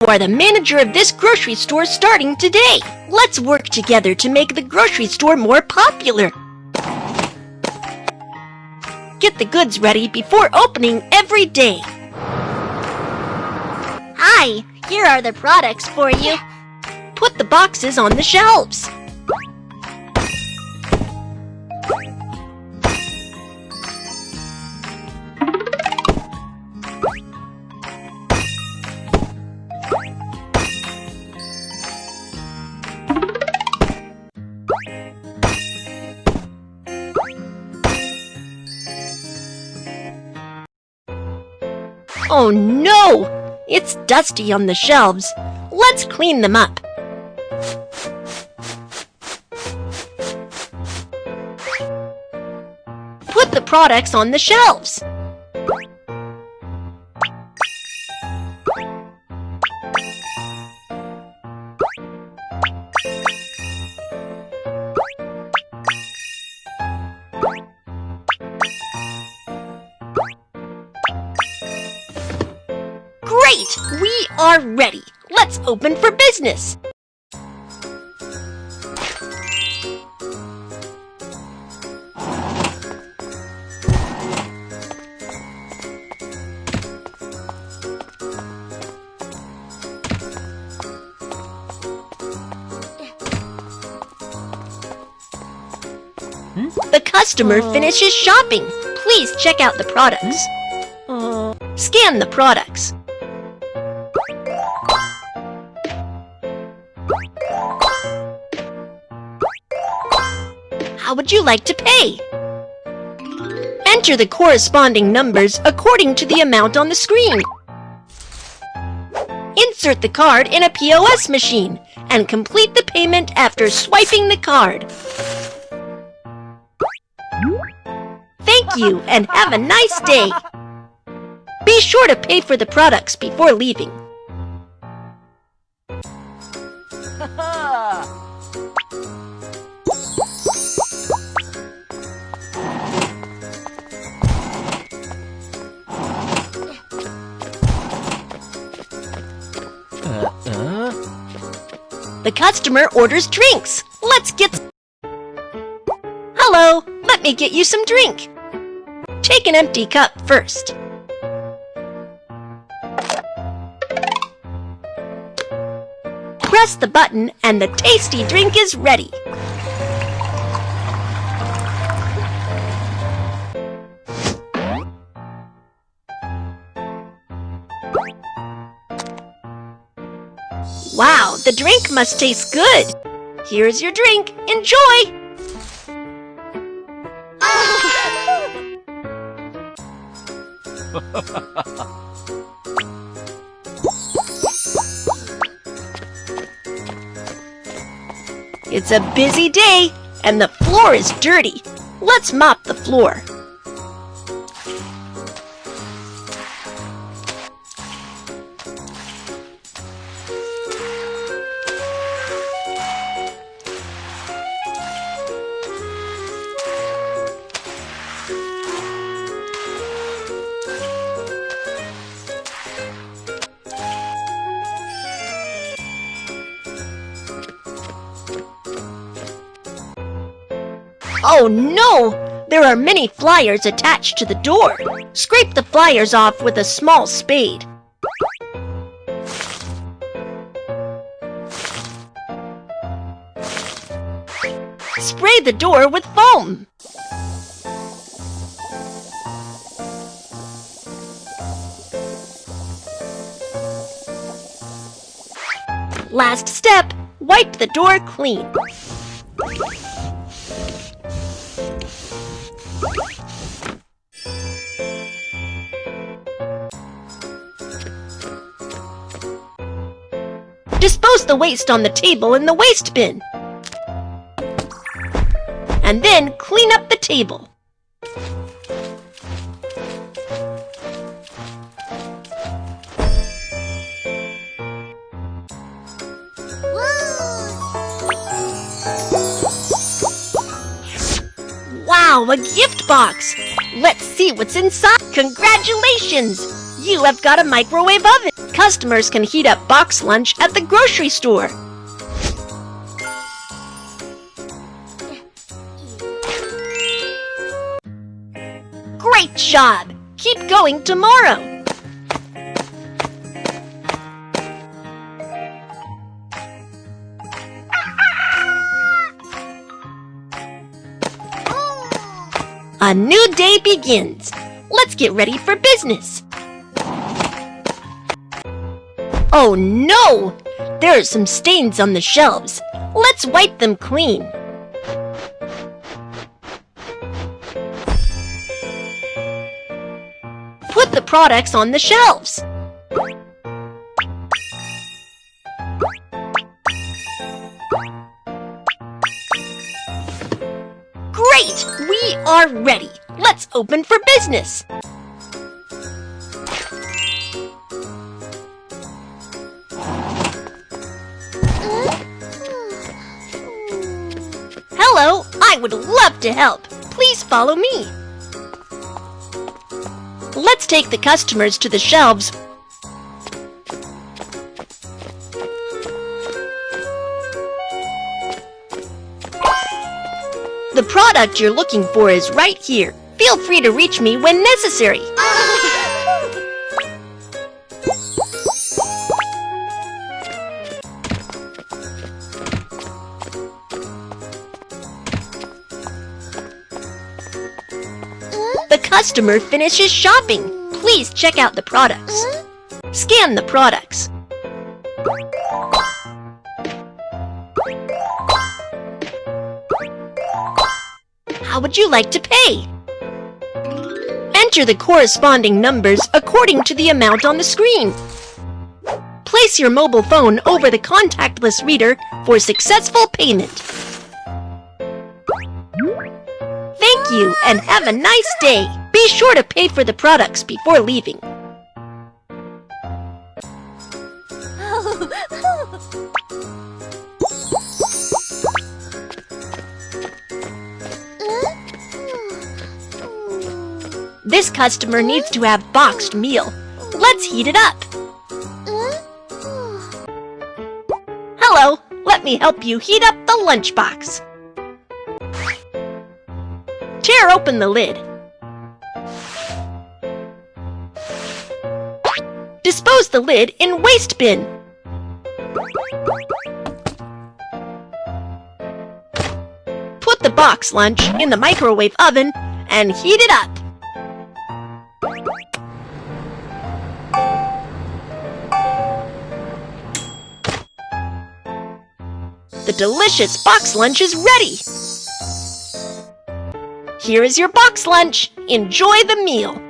You are the manager of this grocery store starting today. Let's work together to make the grocery store more popular. Get the goods ready before opening every day. Hi, here are the products for you. Put the boxes on the shelves. Oh no! It's dusty on the shelves. Let's clean them up. Put the products on the shelves. Great! We are ready. Let's open for business. The customer finishes shopping. Please check out the products. Scan the products. How would you like to pay? Enter the corresponding numbers according to the amount on the screen. Insert the card in a POS machine and complete the payment after swiping the card. Thank you and have a nice day. Be sure to pay for the products before leaving. The customer orders drinks. Let's get... Hello, let me get you some drink. Take an empty cup first. Press the button and the tasty drink is ready. Wow, the drink must taste good. Here's your drink. Enjoy! It's a busy day and the floor is dirty. Let's mop the floor. Oh no! There are many flyers attached to the door. Scrape the flyers off with a small spade. Spray the door with foam. Last step, wipe the door clean. Dispose the waste on the table in the waste bin. And then clean up the table. Wow, a gift box! Let's see what's inside. Congratulations! You have got a microwave oven. Customers can heat up box lunch at the grocery store. Great job! Keep going tomorrow. A new day begins. Let's get ready for business. Oh no! There are some stains on the shelves. Let's wipe them clean. Put the products on the shelves. Great! We are ready. Let's open for business. Hello, I would love to help. Please follow me. Let's take the customers to the shelves. The product you're looking for is right here. Feel free to reach me when necessary. The customer finishes shopping. Please check out the products. Scan the products. How would you like to pay? Enter the corresponding numbers according to the amount on the screen. Place your mobile phone over the contactless reader for successful payment. Thank you and have a nice day. Be sure to pay for the products before leaving. This customer needs to have boxed meal. Let's heat it up. Hello, let me help you heat up the lunchbox. Tear open the lid. Dispose the lid in waste bin. Put the box lunch in the microwave oven and heat it up. The delicious box lunch is ready. Here is your box lunch. Enjoy the meal.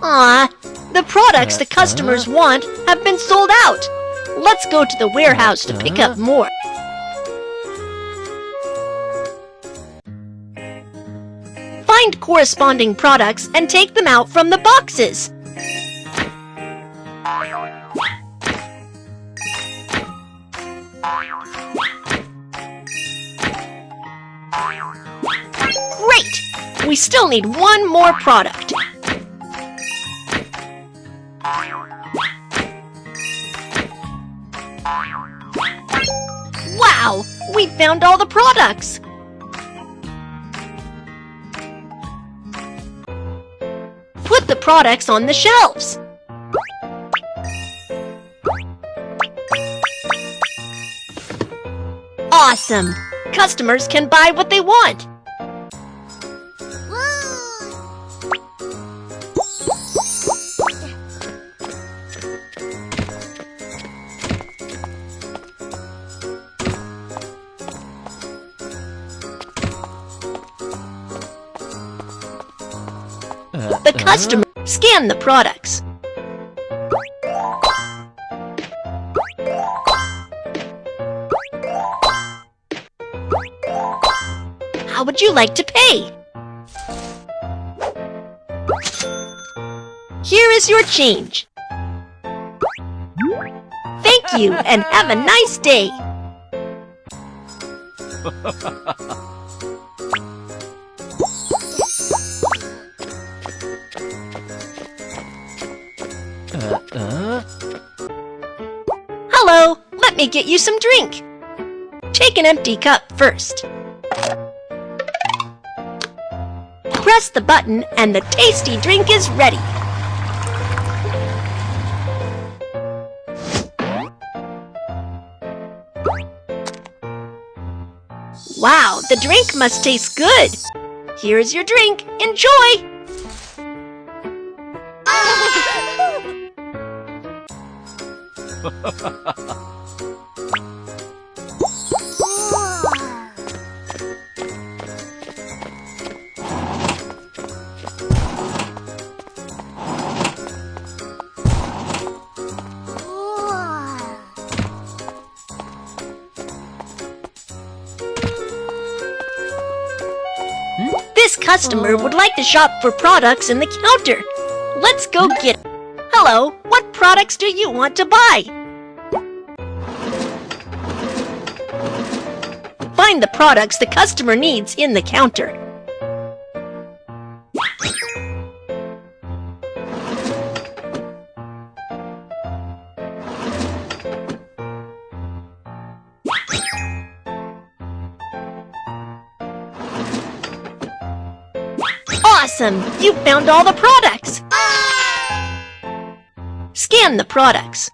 Aw, the products the customers want have been sold out. Let's go to the warehouse to pick up more. Find corresponding products and take them out from the boxes. Great! We still need one more product. Wow! We found all the products! Put the products on the shelves. Awesome! Customers can buy what they want. The customer scan the products. How would you like to pay? Here is your change. Thank you and have a nice day. Hello, let me get you some drink. Take an empty cup first. Press the button and the tasty drink is ready. Wow, the drink must taste good. Here is your drink. Enjoy! This customer would like to shop for products in the counter. Let's go get it. Hello, what products do you want to buy? Find the products the customer needs in the counter. Awesome! You found all the products! Scan the products.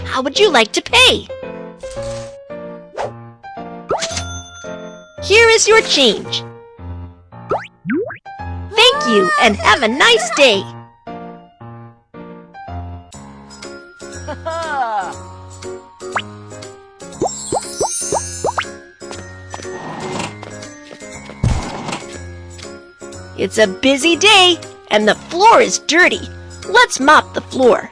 How would you like to pay? Here is your change. Thank you and have a nice day. It's a busy day and the floor is dirty. Let's mop the floor.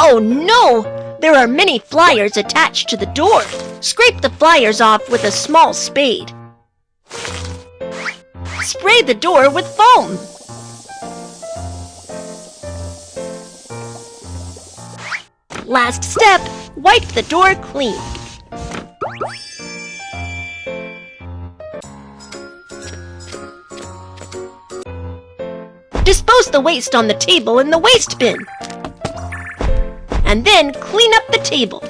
Oh no! There are many flyers attached to the door. Scrape the flyers off with a small spade. Spray the door with foam. Last step, wipe the door clean. Dispose the waste on the table in the waste bin. And then clean up the table.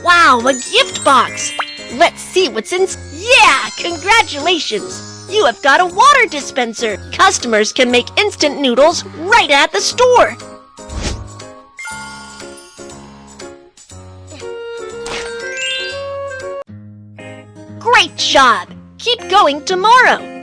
Wow, a gift box! Let's see what's in. Yeah, congratulations! You have got a water dispenser. Customers can make instant noodles right at the store. Great job! Keep going tomorrow.